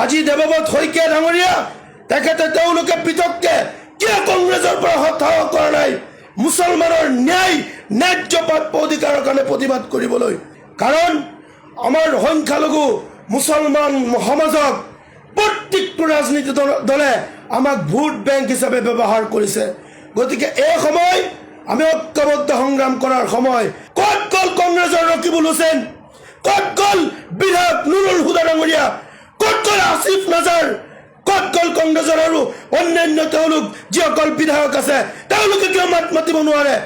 আজি দেৱব্ৰত শইকীয়া ডাঙৰীয়া তেখেতে তেওঁলোকে পৃথককে কিয় কংগ্ৰেছৰ পৰা হতাশ কৰা নাই মুছলমানৰ ন্যায্য প্ৰাপ্য অধিকাৰৰ কাৰণে প্ৰতিবাদ কৰিবলৈ? কাৰণ আমাৰ সংখ্যালঘু মুছলমান সমাজক প্ৰত্যেকটো ৰাজনীতি দলে আমাক ভোট বেংক হিচাপে ব্যৱহাৰ কৰিছে। গতিকে এই সময় আমি ঐক্যবদ্ধ সংগ্ৰাম কৰাৰ সময়। ক'ত গ'ল কংগ্ৰেছৰ ৰকিবুল হুছেইন? ক'ত গ'ল বিধায়ক নুৰুল হুদা ডাঙৰীয়া? ক'ত গ'ল আসিফ নাজাৰ? ক'ত গ'ল কংগ্ৰেছৰ আৰু অন্যান্য তেওঁলোক যিসকল বিধায়ক আছে তেওঁলোকে কিয় মাত মাতিব নোৱাৰে?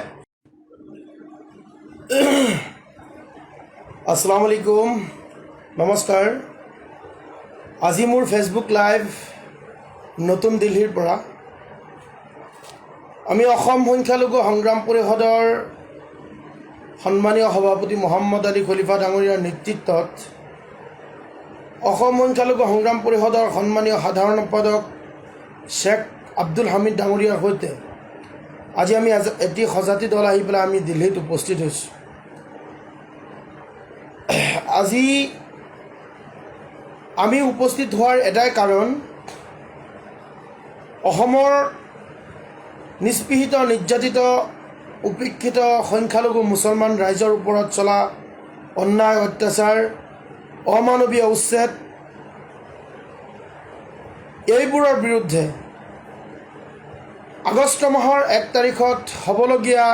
আসসালামু আলাইকুম, নমস্কাৰ। আজি মোৰ ফেচবুক লাইভ নতুন দিল্লীৰ পৰা। আমি অসম সংখ্যালঘু সংগ্ৰাম পৰিষদৰ সন্মানীয় সভাপতি মহম্মদ আলী খলিফা ডাঙৰীয়াৰ নেতৃত্বত অসম সংখ্যালঘু সংগ্ৰাম পৰিষদৰ সন্মানীয় সাধাৰণ সম্পাদক শ্বেখ আব্দুল হামিদ ডাঙৰীয়াৰ সৈতে আজি আমি এটি সজাতি দল আহি পেলাই আমি দিল্লীত উপস্থিত হৈছোঁ। আজি আমি উপস্থিত হোৱাৰ এটাই কাৰণ, অসমৰ নিষ্পীড়িত, নিৰ্যাতিত, উপেক্ষিত সংখ্যালঘু মুছলমান ৰাইজৰ ওপৰত চলা অন্যায়, অত্যাচাৰ, অমানৱীয় উচ্ছেদ, এইবোৰৰ বিৰুদ্ধে আগষ্ট মাহৰ 1 তাৰিখত হ'বলগীয়া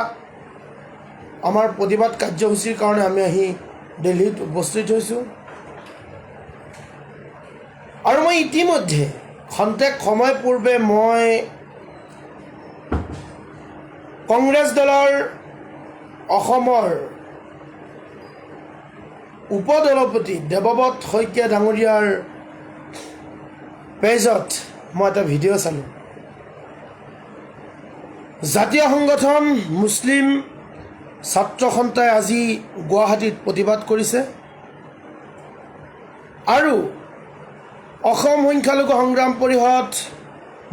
আমাৰ প্ৰতিবাদ কাৰ্যসূচীৰ কাৰণে আমি আহি দিল্লীত উপস্থিত হৈছোঁ। আৰু মই ইতিমধ্যে খন্তেক সময় পূৰ্বে মই কংগ্ৰেছ দলৰ অসমৰ উপদলপতি দেৱব্ৰত শইকীয়া ডাঙৰীয়াৰ পেজত মই এটা ভিডিঅ' চালোঁ। জাতীয় সংগঠন মুছলিম ছাত্ৰ সন্থাই আজি গুৱাহাটীত প্ৰতিবাদ কৰিছে আৰু অসম সংখ্যালঘু সংগ্ৰাম পৰিষদ,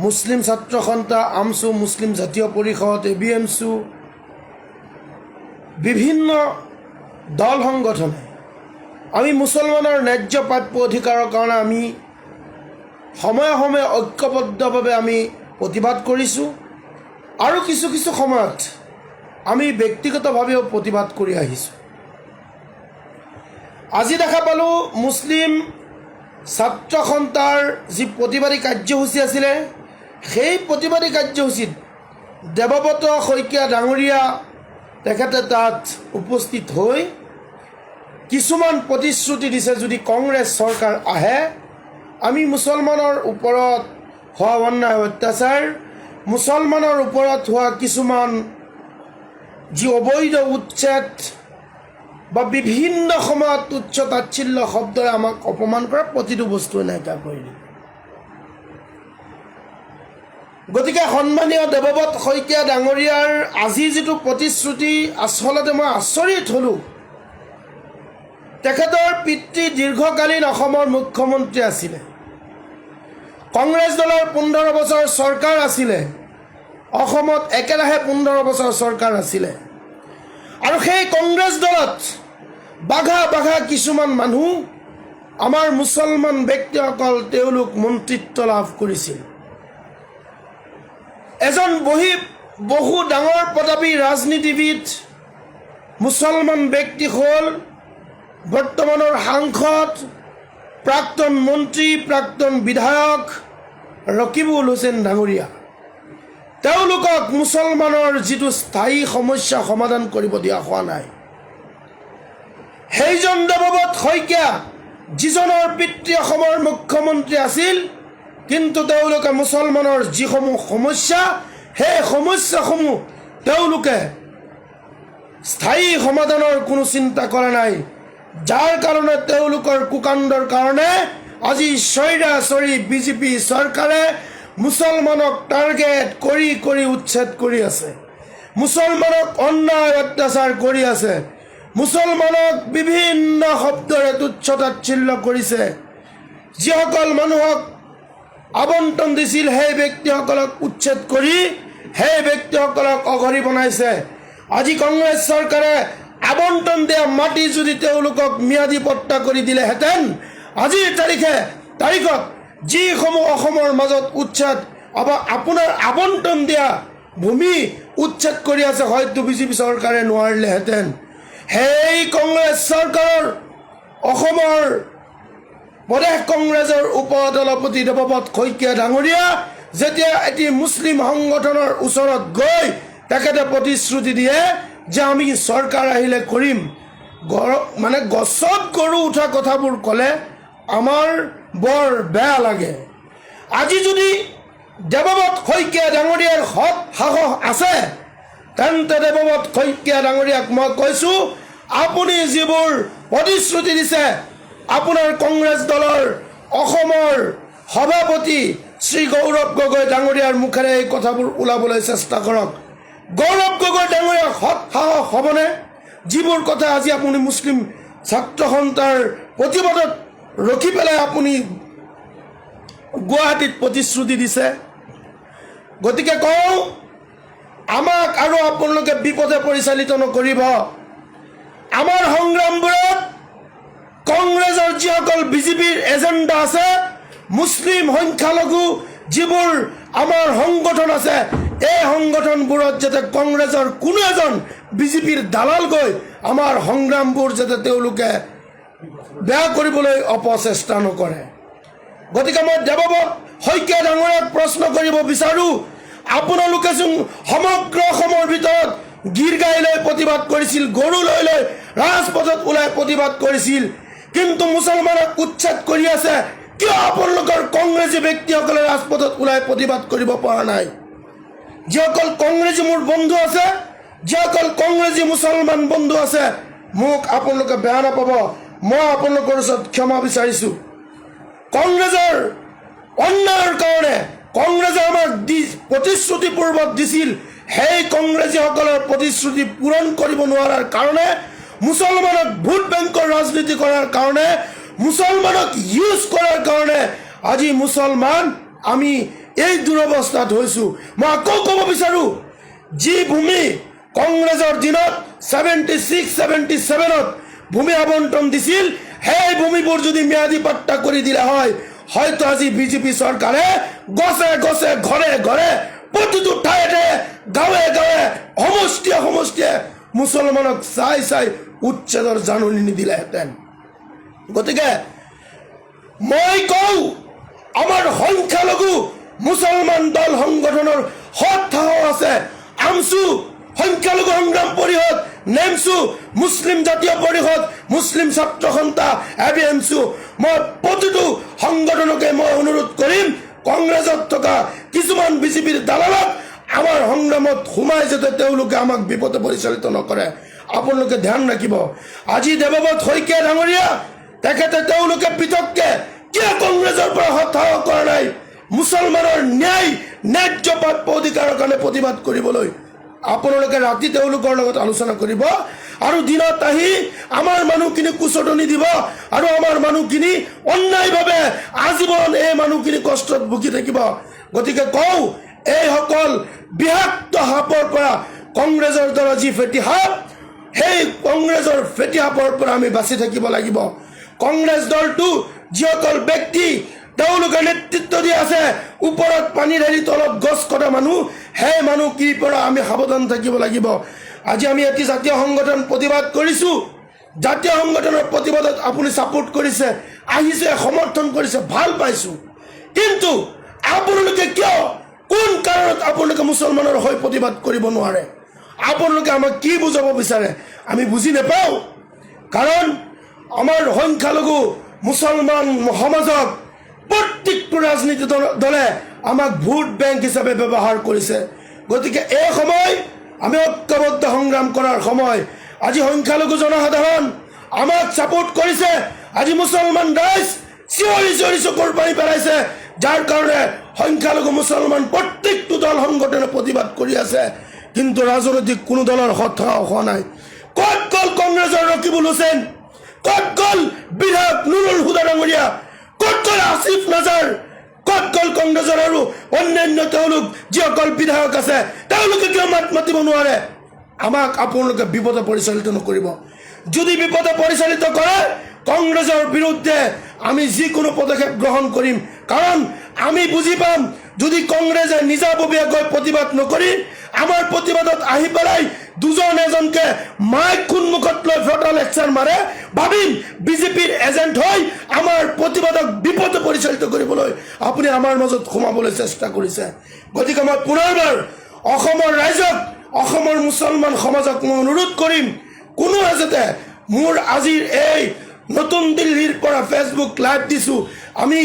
মুছলিম ছাত্ৰ সন্থা, আমছু, মুছলিম জাতীয় পৰিষদ, ABMSU, বিভিন্ন দল সংগঠনে আমি মুছলমানৰ ন্যায্য প্ৰাপ্য অধিকাৰৰ কাৰণে আমি সময়ে সময়ে ঐক্যবদ্ধভাৱে আমি প্ৰতিবাদ কৰিছোঁ আৰু কিছু কিছু সময়ত আমি ব্যক্তিগতভাৱেও প্ৰতিবাদ কৰি আহিছোঁ। আজি দেখা পালোঁ মুছলিম ছাত্ৰ সন্থাৰ যি প্ৰতিবাদী কাৰ্যসূচী আছিলে, সেই প্ৰতিবাদী কাৰ্যসূচীত দেৱব্ৰত শইকীয়া ডাঙৰীয়া তেখেতে তাত উপস্থিত হৈ কিছুমান প্ৰতিশ্ৰুতি দিছে, যদি কংগ্ৰেছ চৰকাৰ আহে আমি মুছলমানৰ ওপৰত হোৱা অন্যায় অত্যাচাৰ, মুছলমানৰ ওপৰত হোৱা কিছুমান যি অবৈধ উচ্ছেদ বা বিভিন্ন সময়ত তুচ্ছ তাচ্ছিল্য শব্দৰে আমাক অপমান কৰা প্ৰতিটো বস্তুৱে নাইকিয়া কৰি দিব। গতিকে সন্মানীয় দেৱব্ৰত শইকীয়া ডাঙৰীয়াৰ আজি যিটো প্ৰতিশ্ৰুতি, আচলতে মই আচৰিত হ'লোঁ। তেখেতৰ পিতৃ দীৰ্ঘকালীন অসমৰ মুখ্যমন্ত্ৰী আছিলে, কংগ্ৰেছ দলৰ 15 বছৰ চৰকাৰ আছিলে, অসমত একেৰাহে 15 বছৰ চৰকাৰ আছিলে আৰু সেই কংগ্ৰেছ দলত বাঘা বাঘা কিছুমান মানুহ, আমাৰ মুছলমান ব্যক্তিসকল, তেওঁলোক মন্ত্ৰিত্ব লাভ কৰিছিল। এজন বহু ডাঙৰ পদবী ৰাজনীতিবিদ মুছলমান ব্যক্তি হ'ল বৰ্তমানৰ সাংসদ, প্ৰাক্তন মন্ত্ৰী, প্ৰাক্তন বিধায়ক ৰকিবুল হুছেইন ডাঙৰীয়া। তেওঁলোকক মুছলমানৰ যিটো স্থায়ী সমস্যা সমাধান কৰিব দিয়া হোৱা নাই। সেইজন দেৱব্ৰত শইকীয়া, যিজনৰ পিতৃ অসমৰ মুখ্যমন্ত্ৰী আছিল, কিন্তু তেওঁলোকে মুছলমানৰ যিসমূহ সমস্যা, সেই সমস্যাসমূহ তেওঁলোকে স্থায়ী সমাধানৰ কোনো চিন্তা কৰা নাই, যাৰ কাৰণে তেওঁলোকৰ কুকাণ্ডৰ কাৰণে আজি স্বৈৰাচাৰী বিজেপি চৰকাৰে মুছলমানক টাৰ্গেট কৰি কৰি উচ্ছেদ কৰি আছে, মুছলমানক অন্যায় অত্যাচাৰ কৰি আছে, মুছলমানক বিভিন্ন শব্দৰে তুচ্ছ তাচ্ছিল্য কৰিছে। যিসকল মানুহক আবণ্টন দিছিল সেই ব্যক্তিসকলক উচ্ছেদ কৰি সেই ব্যক্তিসকলক অঘৰী বনাইছে। আজি কংগ্ৰেছ চৰকাৰে আবণ্টন দিয়া মাটি যদি তেওঁলোকক ম্যাদী পট্টা কৰি দিলেহেঁতেন, আজিৰ তাৰিখে তাৰিখত যিসমূহ অসমৰ মাজত উচ্ছেদ আপোনাৰ আবণ্টন দিয়া ভূমি উচ্ছেদ কৰি আছে, হয়তো বিজেপি চৰকাৰে নোৱাৰিলেহেঁতেন। সেই কংগ্ৰেছ চৰকাৰৰ অসমৰ প্ৰদেশ কংগ্ৰেছৰ উপসভাপতি দেৱব্ৰত শইকীয়া ডাঙৰীয়া যেতিয়া এটি মুছলিম সংগঠনৰ ওচৰত গৈ তেখেতে প্ৰতিশ্ৰুতি দিয়ে যে আমি চৰকাৰ আহিলে কৰিম, মানে গছত গৰু উঠা কথাবোৰ ক'লে আমাৰ বৰ বেয়া লাগে। আজি যদি দেৱব্ৰত শইকীয়া ডাঙৰীয়াৰ সৎ সাহস আছে তেন্তে দেৱব্ৰত শইকীয়া ডাঙৰীয়াক মই কৈছোঁ, আপুনি যিবোৰ প্ৰতিশ্ৰুতি দিছে আপোনাৰ কংগ্ৰেছ দলৰ অসমৰ সভাপতি শ্ৰী গৌৰৱ গগৈ ডাঙৰীয়াৰ মুখেৰে এই কথাবোৰ ওলাবলৈ চেষ্টা কৰক। গৌৰৱ গগৈ ডাঙৰীয়াৰ সৎ সাহস হ'বনে যিবোৰ কথা আজি আপুনি মুছলিম ছাত্ৰ সন্থাৰ প্ৰতিবাদত ৰখি পেলাই আপুনি গুৱাহাটীত প্ৰতিশ্ৰুতি দিছে? গতিকে কওঁ, আমাক আৰু আপোনালোকে বিপদে পৰিচালিত নকৰিব। আমাৰ সংগ্ৰামবোৰত কংগ্ৰেছৰ যিসকল বিজেপিৰ এজেণ্ডা আছে, মুছলিম সংখ্যালঘু যিবোৰ আমাৰ সংগঠন আছে, এই সংগঠনবোৰত যাতে কংগ্ৰেছৰ কোনো এজন বিজেপিৰ দালাল গৈ আমাৰ সংগ্ৰামবোৰ যাতে তেওঁলোকে বেয়া কৰিবলৈ অপচেষ্টা নকৰে। গতিকে মই দেৱব্ৰত শইকীয়া ডাঙৰীয়াক প্ৰশ্ন কৰিব বিচাৰোঁ, আপোনালোকে চোন সমগ্ৰ অসমৰ ভিতৰত গীৰ গাই লৈ প্ৰতিবাদ কৰিছিল, গৰু লৈ লৈ ৰাজপথত ওলাই প্ৰতিবাদ কৰিছিল, কিন্তু মুছলমানক উচ্ছেদ কৰি আছে। কিয় আপোনালোকৰ কংগ্ৰেছী ব্যক্তিসকলে ৰাজপথত ওলাই প্ৰতিবাদ কৰিব পৰা নাই? যিসকল কংগ্ৰেছী মোৰ বন্ধু আছে, যিসকল কংগ্ৰেছী মুছলমান বন্ধু আছে, মোক আপোনালোকে বেয়া নাপাব, মই আপোনালোকৰ ওচৰত ক্ষমা বিচাৰিছোঁ। কংগ্ৰেছৰ অন্যায়ৰ কাৰণে কংগ্ৰেছে আমাক প্ৰতিশ্ৰুতি পূৰ্বত দিছিল, সেই কংগ্ৰেছীসকলৰ প্ৰতিশ্ৰুতি পূৰণ কৰিব নোৱাৰাৰ কাৰণে, মুছলমানক ভোট বেংকৰ ৰাজনীতি কৰাৰ কাৰণে, মুছলমানক ইউজ কৰাৰ কাৰণে আজি মুছলমান আমি এই দুৰৱস্থাত হৈছোঁ। মই আকৌ ক'ব বিচাৰোঁ, যি ভূমি কংগ্ৰেছৰ দিনত 76-77ত ভূমি আবণ্টন দিছিল, সেই ভূমিবোৰ যদি ম্যাদী পাট্টা কৰি দিলে হয়, হয়তো আজি বিজেপি চৰকাৰে গছে গছে ঘৰে ঘৰে প্ৰতিটো ঠাইতে গাঁৱে গাঁৱে সমষ্টিয়ে সমষ্টিয়ে মুছলমানক চাই চাই উচ্ছেদৰ জাননী নিদিলেহেঁতেন। গতিকে মই কওঁ, আমাৰ সংখ্যালঘু মুছলমান দল সংগঠনৰ সৎ সাহস আছে। আমছু সংখ্যালঘু সংগ্ৰাম পৰিষদ, নেমছু মুছলিম জাতীয় পৰিষদ, মুছলিম ছাত্ৰ সন্থা, ABMSU, মই প্ৰতিটো সংগঠনকে মই অনুৰোধ কৰিম, কংগ্ৰেছত থকা কিছুমান বিজেপিৰ দালালক আমাৰ সংগ্ৰামত সোমাই যাতে তেওঁলোকে আমাক বিপদে পৰিচালিত নকৰে, আপোনালোকে ধ্যান ৰাখিব। আজি দেৱব্ৰত শইকীয়া ডাঙৰীয়া তেখেতে তেওঁলোকে পৃথককে কিয় কংগ্ৰেছৰ পৰা হতাশ কৰা নাই মুছলমানৰ ন্যায্য প্ৰাপ্য অধিকাৰৰ কাৰণে প্ৰতিবাদ কৰিবলৈ? আপোনালোকে ৰাতি তেওঁলোকৰ লগত আলোচনা কৰিব আৰু দিনত আহি আমাৰ মানুহখিনি কুচটনি দিব আৰু আমাৰ মানুহখিনি অন্যায়ভাৱে আজীৱন এই মানুহখিনি কষ্টত ভুগি থাকিব। গতিকে কওঁ, এইসকল বিষাক্ত সাপৰ পৰা কংগ্ৰেছৰ দ্বাৰা যি ফেটি সাপ, সেই কংগ্ৰেছৰ ফেটি সাপৰ পৰা আমি বাচি থাকিব লাগিব। কংগ্ৰেছ দলটো যিসকল ব্যক্তি তেওঁলোকে নেতৃত্ব দি আছে, ওপৰত পানী ঢালি তলত গছ কটা মানুহ, সেই মানুহখিনিৰ পৰা আমি সাৱধান থাকিব লাগিব। আজি আমি এটি জাতীয় সংগঠন প্ৰতিবাদ কৰিছোঁ, জাতীয় সংগঠনৰ প্ৰতিবাদত আপুনি ছাপোৰ্ট কৰিছে, আহিছে, সমৰ্থন কৰিছে, ভাল পাইছোঁ, কিন্তু আপোনালোকে কিয়, কোন কাৰণত আপোনালোকে মুছলমানৰ হৈ প্ৰতিবাদ কৰিব নোৱাৰে? আপোনালোকে আমাক কি বুজাব বিচাৰে আমি বুজি নাপাওঁ। কাৰণ আমাৰ সংখ্যালঘু মুছলমান সমাজক প্ৰত্যেকটো ৰাজনীতি দলে আমাক ভোট বেংক হিচাপে ব্যৱহাৰ কৰিছে। গতিকে এই সময় আমি ঐক্যবদ্ধ সংগ্ৰাম কৰাৰ সময়। আজি সংখ্যালঘু জনসাধাৰণ আমাক ছাপোৰ্ট কৰিছে, আজি মুছলমান ৰাইজ চিঞৰি চিঞৰি চকুৰ পানী পেলাইছে, যাৰ কাৰণে সংখ্যালঘু মুছলমান প্ৰত্যেকটো দল সংগঠনে প্ৰতিবাদ কৰি আছে, কিন্তু ৰাজনৈতিক কোনো দলৰ হতাশ হোৱা নাই। ক'ত গ'ল কংগ্ৰেছৰ ৰকিবুল হুছেইন? ক'ত গ'ল বিধায়ক নুৰুল হুদা ডাঙৰীয়া? ক'ত গ'ল আসিফ নাজাৰ? ক'ত গ'ল কংগ্ৰেছৰ আৰু অন্যান্য তেওঁলোক যিসকল বিধায়ক আছে, তেওঁলোকে কিয় মাত মাতিব নোৱাৰে? আমাক আপোনালোকে বিপদে পৰিচালিত নকৰিব। যদি বিপদে পৰিচালিত কৰে কংগ্ৰেছৰ বিৰুদ্ধে আমি যিকোনো পদক্ষেপ গ্ৰহণ কৰিম কাৰণ আমি বুজি পাম যদি কংগ্ৰেছে নিজাববীয়াকৈ প্ৰতিবাদ নকৰি আমাৰ প্ৰতিবাদত আহি পেলাই দুজন এজনকে মাইক সন্মুখত লৈ ফটো লেকচাৰ মাৰে ভাবিম বিজেপিৰ এজেণ্ট হৈ আমাৰ প্ৰতিবাদক বিপদে পৰিচালিত কৰিবলৈ আপুনি আমাৰ মাজত সোমাবলৈ চেষ্টা কৰিছে গতিকে মই পুনৰবাৰ অসমৰ ৰাইজক অসমৰ মুছলমান সমাজক মই অনুৰোধ কৰিম কোনো যাতে মোৰ আজিৰ এই নতুন দিল্লীৰ পৰা ফেচবুক লাইভ দিছো আমি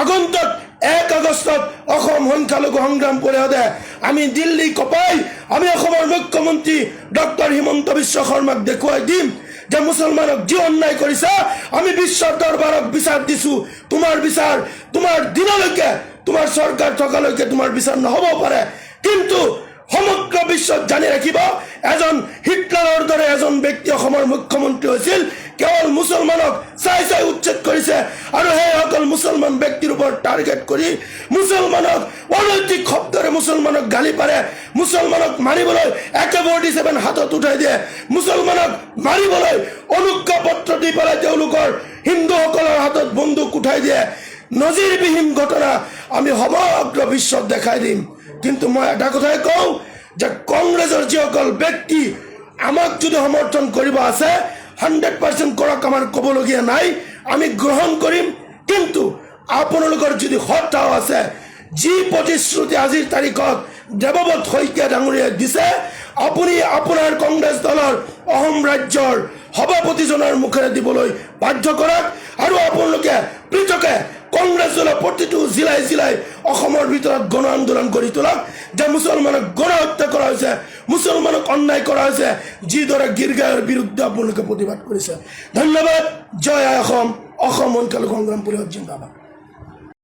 আগন্তুক 1 আগষ্টত অসম সংখ্যালঘু সংগ্ৰাম পৰিষদে আমি দিল্লী কপাই আমি অসমৰ মুখ্যমন্ত্ৰী ডক্টৰ হিমন্ত বিশ্ব শৰ্মাক দেখুৱাই দিম যে মুছলমানক যি অন্যায় কৰিছে আমি বিশ্বৰ দৰবাৰক বিচাৰ দিছো তোমাৰ বিচাৰ তোমাৰ দিনলৈকে তোমাৰ চৰকাৰ থকালৈকে তোমাৰ বিচাৰ নহ'ব পাৰে কিন্তু সমগ্ৰ বিশ্বত জানি ৰাখিব এজন হিটলাৰৰ দৰে এজন ব্যক্তি অসমৰ মুখ্যমন্ত্ৰী হৈছিল কেৱল মুছলমানক চাই চাই উচ্ছেদ কৰিছে আৰু সেই অকল মুছলমান ব্যক্তিৰ ওপৰত টাৰ্গেট কৰি মুছলমানক অনৈতিক শব্দৰে মুছলমানক গালি পাৰে মুছলমানক মাৰিবলৈ AK-47 হাতত উঠাই দিয়ে মুছলমানক মাৰিবলৈ অনুজ্ঞা পত্ৰ দি পেলাই তেওঁলোকৰ হিন্দুসকলৰ হাতত বন্দুক উঠাই দিয়ে নজিৰবিহীন ঘটনা আমি সমগ্ৰ বিশ্বত দেখাই দিম কিন্তু মই এটা কথাই কওঁ যে কংগ্ৰেছৰ যিসকল ব্যক্তি আমাক যদি সমৰ্থন কৰিব আছে 100% কৰক আমাৰ ক'বলগীয়া নাই আমি গ্ৰহণ কৰিম কিন্তু আপোনালোকৰ যদি হতাও আছে যি প্ৰতিশ্ৰুতি আজিৰ তাৰিখত দেৱব্ৰত শইকীয়া ডাঙৰীয়াই দিছে আপুনি আপোনাৰ কংগ্ৰেছ দলৰ অসম ৰাজ্যৰ সভাপতিজনৰ মুখেৰে দিবলৈ বাধ্য কৰক আৰু আপোনালোকে পৃথকে কংগ্ৰেছ দলৰ প্ৰতিটো জিলাই জিলাই অসমৰ ভিতৰত গণ আন্দোলন কৰি তোলক যে মুছলমানক গণহত্যা কৰা হৈছে মুছলমানক অন্যায় কৰা হৈছে যিদৰে গিৰগাঁৱৰ বিৰুদ্ধে আপোনালোকে প্ৰতিবাদ কৰিছে ধন্যবাদ জয় অসম অসম সংখ্যালঘু সংগ্ৰাম পৰিষদ জিন্দাবাদ